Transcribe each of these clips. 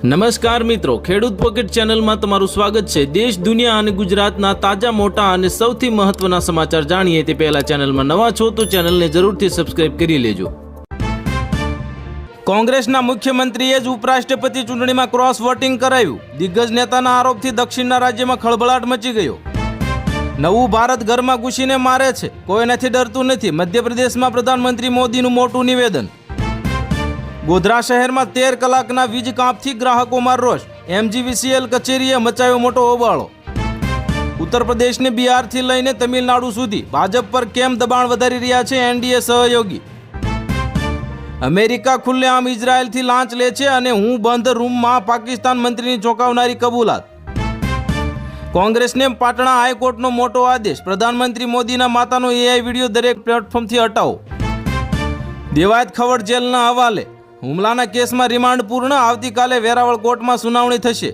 નમસ્કાર મિત્રો, ખેડૂત પોકેટ ચેનલમાં તમારું સ્વાગત છે। દેશ, દુનિયા અને ગુજરાતના તાજા મોટા અને સૌથી મહત્વના સમાચાર જાણીએ તે પહેલા ચેનલમાં નવા છો તો ચેનલને જરૂરથી સબસ્ક્રાઇબ કરી લેજો। કોંગ્રેસના મુખ્યમંત્રીએ જ ઉપરાષ્ટ્રપતિ ચૂંટણીમાં ક્રોસ વોટિંગ કરાવ્યું। દિગ્ગજ નેતાના આરોપથી દક્ષિણના રાજ્યમાં ખળભળાટ મચી ગયો। નવું ભારત ઘરમાં ઘૂસીને મારે છે, કોઈ નથી ડરતું નથી। મધ્યપ્રદેશમાં પ્રધાનમંત્રી મોદીનું મોટું નિવેદન। ગોધરા શહેરમાં 13 કલાકના વીજ કાપથી ગ્રાહકોમાં રોષ। MGVCL કચેરીએ મચાવ્યો મોટો હોબાળો। ઉત્તર પ્રદેશને બિહારથી લઈને તમિલનાડુ સુધી ભાજપ પર કેમ દબાણ વધારી રહ્યા છે NDA સહયોગી। અમેરિકા ખુલ્લેઆમ ઇઝરાયલથી લાંચ લે છે અને હું બંધ રૂમમાં પાકિસ્તાન મંત્રીની ચોંકાવનારી કબૂલાત। કોંગ્રેસને પાટણા હાઈકોર્ટનો મોટો આદેશ। પ્રધાનમંત્રી મોદીના માતાનો AI વિડીયો દરેક પ્લેટફોર્મથી હટાવો। દેવાયત ખવડ જેલના હવાલે। હુમલાના કેસમાં રિમાન્ડ પૂર્ણ। આવતીકાલે વેરાવળ કોર્ટમાં સુનાવણી થશે।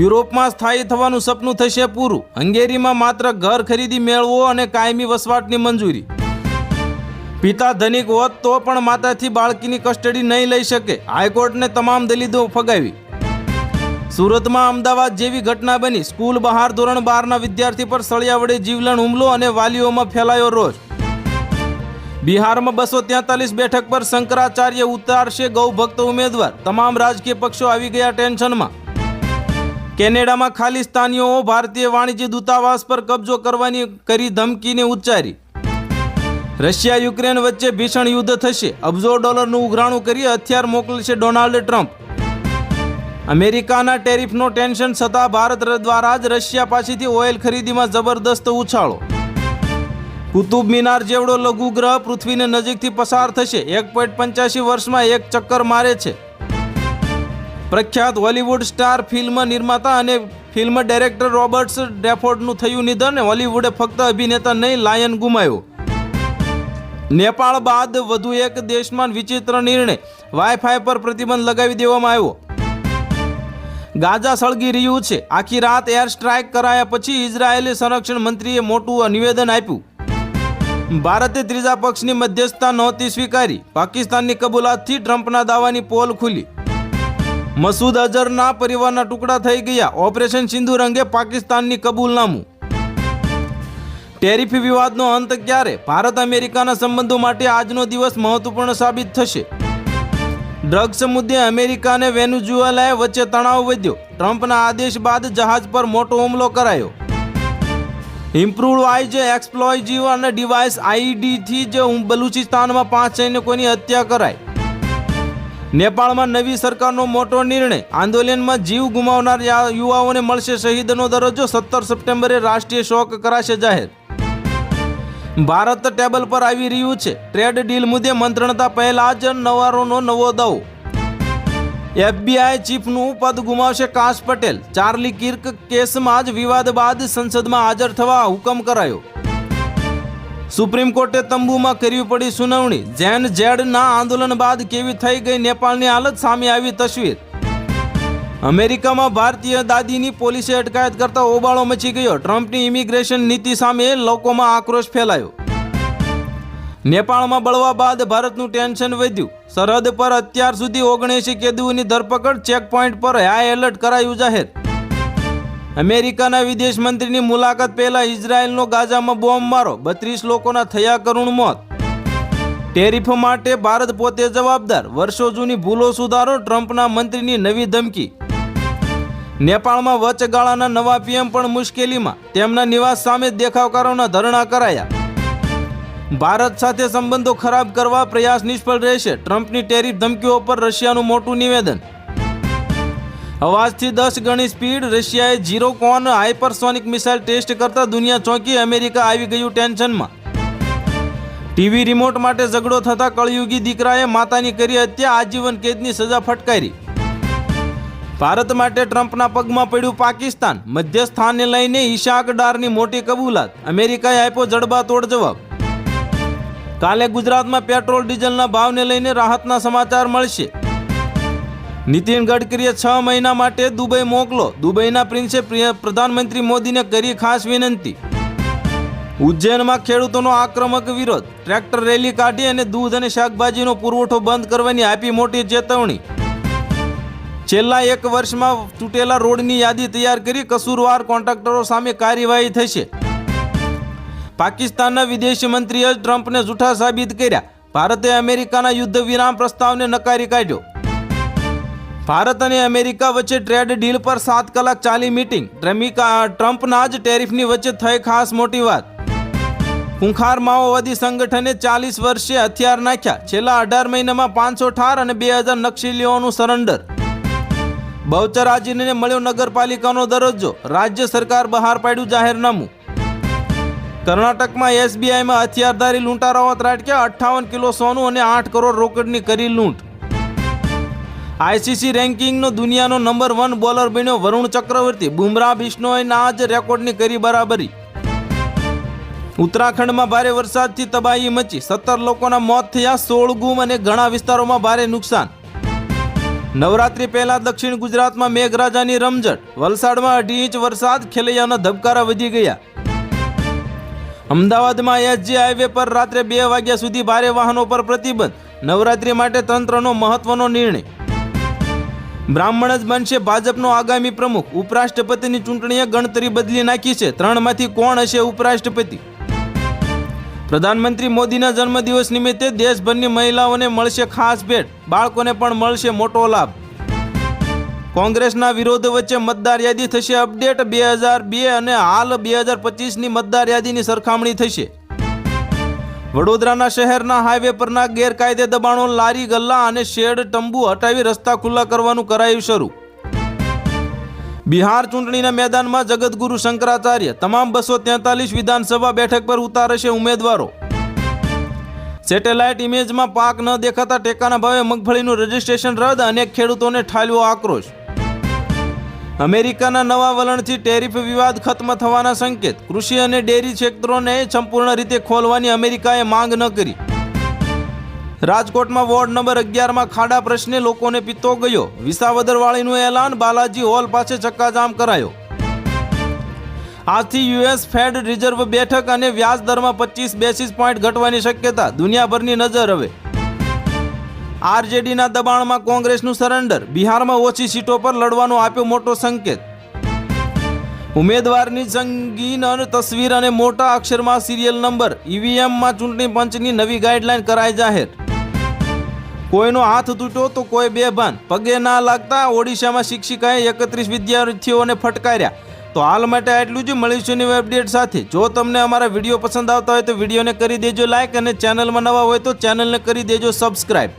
યુરોપમાં સ્થાયી થવાનું સપનું થશે પૂરું। હંગેરીમાં માત્ર ઘર ખરીદી મેળવો અને કાયમી વસવાટની મંજૂરી। પિતા ધનિક હોત તો પણ માતાથી બાળકીની કસ્ટડી નહીં લઈ શકે। હાઈકોર્ટને તમામ દલીલો ફગાવી। સુરતમાં અમદાવાદ જેવી ઘટના બની। સ્કૂલ બહાર ધોરણ 12ના વિદ્યાર્થી પર સળિયા વડે જીવલેણ હુમલો અને વાલીઓમાં ફેલાયો રોષ। બિહારમાં 243 બેઠક પર શંકરાચાર્ય ઉતારશે ગૌભક્ત ઉમેદવાર। તમામ રાજકીય પક્ષો આવી ગયા ટેન્શનમાં। કેનેડામાં ખાલિસ્તાનીઓ ભારતીય વાણિજ્ય દૂતાવાસ પર કબજો કરવાની કરી ધમકીને ઉચ્ચારી। રશિયા યુક્રેન વચ્ચે ભીષણ યુદ્ધ થશે। અબજો ડોલરનું ઉઘરાણું કરી હથિયાર મોકલશે ડોનાલ્ડ ટ્રમ્પ। અમેરિકાના ટેરિફનો ટેન્શન છતાં ભારત દ્વારા જ રશિયા પાસેથી ઓઇલ ખરીદીમાં જબરદસ્ત ઉછાળો। કુતુબ મિનાર જેવડો લઘુગ્રહ પૃથ્વીને નજીકથી પસાર થશે। 1.85 વર્ષમાં એક ચક્કર મારે છે। પ્રખ્યાત હોલિવૂડ સ્ટાર, ફિલ્મ નિર્માતા અને ફિલ્મ ડાયરેક્ટર રોબર્ટ ડેફોર્ડનું થયું નિધન। હોલિવૂડે ફક્ત અભિનેતા નહીં, લાયન ગુમાવ્યો। નેપાળ બાદ વધુ એક દેશમાં વિચિત્ર નિર્ણય। વાઈફાઈ પર પ્રતિબંધ લગાવી દેવામાં આવ્યો। ગાઝા સળગી રહ્યું છે। આખી રાત એર સ્ટ્રાઇક કરાયા પછી ઇઝરાયેલી સંરક્ષણ મંત્રીએ મોટું નિવેદન આપ્યું। ભારતે ત્રીજા પક્ષની મધ્યસ્થતા નહોતી સ્વીકારી। પાકિસ્તાનની કબૂલાતથી ટ્રમ્પના દાવાની પોલ ખુલી। મસૂદ અઝહરના પરિવારના ટુકડા થઈ ગયા। ઓપરેશન સિંદૂર અંગે પાકિસ્તાનની કબૂલનામું। ટેરિફ વિવાદનો અંત ક્યારે? ભારત અમેરિકાના સંબંધો માટે આજનો દિવસ મહત્વપૂર્ણ સાબિત થશે। ડ્રગ્સ મુદ્દે અમેરિકા અને વેનેઝુએલા વચ્ચે તણાવ વધ્યો। ટ્રમ્પના આદેશ બાદ જહાજ પર મોટો હુમલો કરાયો। ઇમ્પ્રુવાઇઝ એક્સપ્લોઝિવ અને ડિવાઇસ IED થી જ બલુચિસ્તાનમાં 5 સૈનિકોની હત્યા કરાઈ। નેપાળમાં નવી સરકારનો મોટો નિર્ણય। આંદોલનમાં જીવ ગુમાવનાર યુવાઓને મળશે શહીદનો દરજ્જો। 17 સપ્ટેમ્બરે રાષ્ટ્રીય શોક કરાશે જાહેર। ભારત ટેબલ પર આવી રહ્યું છે। ટ્રેડ ડીલ મુદ્દે મંત્રણા પહેલા જ નવારોનો નવો દાવો। FBI ચીફનું પદ ગુમાવશે કાશ પટેલ। ચાર્લી કિર્ક કેસમાં જ વિવાદ બાદ સંસદમાં હાજર થવા હુકમ કરાયો। સુપ્રીમ કોર્ટે તંબુમાં કરવી પડી સુનાવણી। જેન ઝેડના આંદોલન બાદ કેવી થઈ ગઈ નેપાળની હાલત, સામે આવી તસવીર। અમેરિકામાં ભારતીય દાદીની પોલીસે અટકાયત કરતા હોબાળો મચી ગયો। ટ્રમ્પની ઇમિગ્રેશન નીતિ સામે લોકોમાં આક્રોશ ફેલાયો। નેપાળમાં બળવા બાદ ભારતનું ટેન્શન વધ્યું। સરહદ પર અત્યાર સુધી 79 કેદીઓની ધરપકડ। ચેકપોઇન્ટ પર હાઈ એલર્ટ કરાયું જાહેર। અમેરિકાના વિદેશ મંત્રીની મુલાકાત પહેલા ઇઝરાયલનો ગાઝામાં બોમ્બ મારો। 32 લોકોના થયા કરુણ મોત। ટેરિફ માટે ભારત પોતે જવાબદાર। વર્ષો જૂની ભૂલો સુધારો। ટ્રમ્પના મંત્રીની નવી ધમકી। નેપાળમાં વચગાળાના નવા PM પણ મુશ્કેલીમાં। તેમના નિવાસ સામે દેખાવકારોના ધરણા કરાયા। ભારત સાથે સંબંધો ખરાબ કરવા પ્રયાસ નિષ્ફળ રહેશે। ટ્રમ્પની ટેરિફ ધમકીઓ પર રશિયાનું મોટું નિવેદન। અવાજથી 10 ગણી સ્પીડ। રશિયાએ ઝીરોકોન હાઇપરસોનિક મિસાઇલ ટેસ્ટ કરતા દુનિયા ચોંકી। અમેરિકા આવી ગયું ટેન્શનમાં। ટીવી રિમોટ માટે ઝઘડો થતા કળયુગી દીકરાએ માતાની કરી હત્યા। આજીવન કેદની સજા ફટકારી। ભારત માટે ટ્રમ્પના પગમાં પડ્યું પાકિસ્તાન। મધ્યસ્થાને લઈને ઇશાક ડારની મોટી કબૂલાત। અમેરિકાએ આપ્યો જડબાતોડ જવાબ। કાલે ગુજરાતમાં પેટ્રોલ ડીઝલના ભાવને લઈને રાહતના સમાચાર મળશે। નીતિન ગડકરીએ 6 મહિના માટે દુબઈ મોકલો। દુબઈના પ્રિન્સે પ્રધાનમંત્રી મોદીને કરી ખાસ વિનંતી। ઉજ્જૈનમાં ખેડૂતોનો આક્રમક વિરોધ। ટ્રેક્ટર રેલી કાઢી અને દૂધ અને શાકભાજીનો પુરવઠો બંધ કરવાની આપી મોટી ચેતવણી। છેલ્લા 1 વર્ષમાં તૂટેલા રોડની યાદી તૈયાર કરી કસૂરવાર કોન્ટ્રાક્ટરો સામે કાર્યવાહી થશે. પાકિસ્તાનના વિદેશ મંત્રીએ ટ્રમ્પને જૂઠા સાબિત કર્યા. ભારતે અમેરિકાના યુદ્ધ વિરામ પ્રસ્તાવને નકારી કાઢ્યો. ભારત અને અમેરિકા વચ્ચે ટ્રેડ ડીલ પર 7 કલાક ચાલી મીટિંગ. ટ્રમ્પના જ ટેરિફની વચ્ચે થઈ ખાસ મોટી વાત. ખૂંખાર માઓવાદી સંગઠને 40 વર્ષે હથિયાર નાખ્યા. છેલ્લા 18 મહિનામાં 500 ઠાર અને 2000 નક્સલીઓનું સરેન્ડર. બહુચરાજીને મળ્યો નગરપાલિકાનો દરજ્જો. રાજ્ય સરકાર બહાર પાડ્યું જાહેરનામું. કર્ણાટકમાં એસબીઆઈમાં હથિયારધારી લૂંટારાઓ ત્રાટક્યા. 58 કિલો સોનું અને 8 કરોડ રોકડની કરી લૂંટ. આઈસીસી રેન્કિંગનો દુનિયાનો નંબર 1 બોલર બન્યો વરુણ ચક્રવર્તી. બુમરાહ બિશ્નોઈના જ રેકોર્ડની કરી બરાબરી. ઉત્તરાખંડમાં ભારે વરસાદથી તબાહી મચી. 17 લોકોના મોત થયા, 16 ગુમ અને ઘણા વિસ્તારોમાં ભારે નુકસાન. નવરાત્રી પહેલા દક્ષિણ ગુજરાતમાં મેઘરાજાની રમઝટ. વલસાડમાં 2.5 ઇંચ વરસાદ. ખેલૈયાના ધબકારા વધી ગયા. અમદાવાદમાં એસજી હાઈવે પર રાત્રે 2 વાગ્યા સુધી ભારે વાહનો પર પ્રતિબંધ. નવરાત્રી માટે તંત્રનો મહત્વનો નિર્ણય. બ્રાહ્મણ જ બનશે ભાજપનો આગામી પ્રમુખ. ઉપરાષ્ટ્રપતિની ચૂંટણીએ ગણતરી બદલી નાખી છે. 3માંથી કોણ હશે ઉપરાષ્ટ્રપતિ? પ્રધાનમંત્રી મોદીના જન્મદિવસ નિમિત્તે દેશભરની મહિલાઓને મળશે ખાસ ભેટ. બાળકોને પણ મળશે મોટો લાભ. કોંગ્રેસના વિરોધ વચ્ચે મતદાર યાદી થશે અપડેટ. 2002 અને હાલ 2025ની મતદાર યાદીની સરખામણી થશે. વડોદરાના શહેરના હાઈવે પરના ગેરકાયદે દબાણો, લારી ગલ્લા અને શેડ તંબુ હટાવી રસ્તા ખુલ્લા કરવાનું કરાયું શરૂ. બિહાર ચૂંટણીના મેદાનમાં જગતગુરુ શંકરાચાર્ય. તમામ 243 વિધાનસભા બેઠક પર ઉતારશે ઉમેદવારો. સેટેલાઇટ ઇમેજમાં પાક ન દેખાતા ટેકાના ભાવે મગફળીનું રજીસ્ટ્રેશન રદ. અનેક ખેડૂતોને ઠાલવ્યો આક્રોશ. અમેરિકાના નવા વલણથી ટેરિફ વિવાદ ખત્મ થવાના સંકેત. કૃષિ અને ડેરી ક્ષેત્રોને સંપૂર્ણ રીતે ખોલવાની અમેરિકાએ માંગ ન કરી. રાજકોટમાં વોર્ડ નંબર 11માં ખાડા પ્રશ્ને લોકોને પીતો ગયો. વિસાવદરવાળીનું એલાન. બાલાજી હોલ પાસે ચક્કાજામ કરાયો. આજથી યુએસ ફેડ રિઝર્વ બેઠક અને વ્યાજ દરમાં 25 બેસિસ પોઈન્ટ ઘટવાની શક્યતા. દુનિયાભરની નજર હવે. આરજેડીના દબાણમાં કોંગ્રેસનું સરેન્ડર. બિહારમાં ઓછી સીટો પર લડવાનો આપ્યો મોટો સંકેત. ઉમેદવારની સંગીન તસવીર અને મોટા અક્ષરમાં સિરિયલ નંબર. ઈવીએમમાં ચૂંટણી પંચની નવી ગાઈડલાઈન કરાઈ જાહેર. કોઈનો હાથ તૂટ્યો તો કોઈ બેભાન. પગે ના લાગતા ઓડિશામાં શિક્ષિકાએ 31 વિદ્યાર્થીઓને ફટકાર્યા. તો હાલ માટે આટલું જ. મળીશું નવી અપડેટ સાથે. જો તમને અમારા વિડીયો પસંદ આવતા હોય તો વિડીયોને કરી દેજો લાઈક અને ચેનલમાં નવા હોય તો ચેનલને કરી દેજો સબસ્ક્રાઈબ.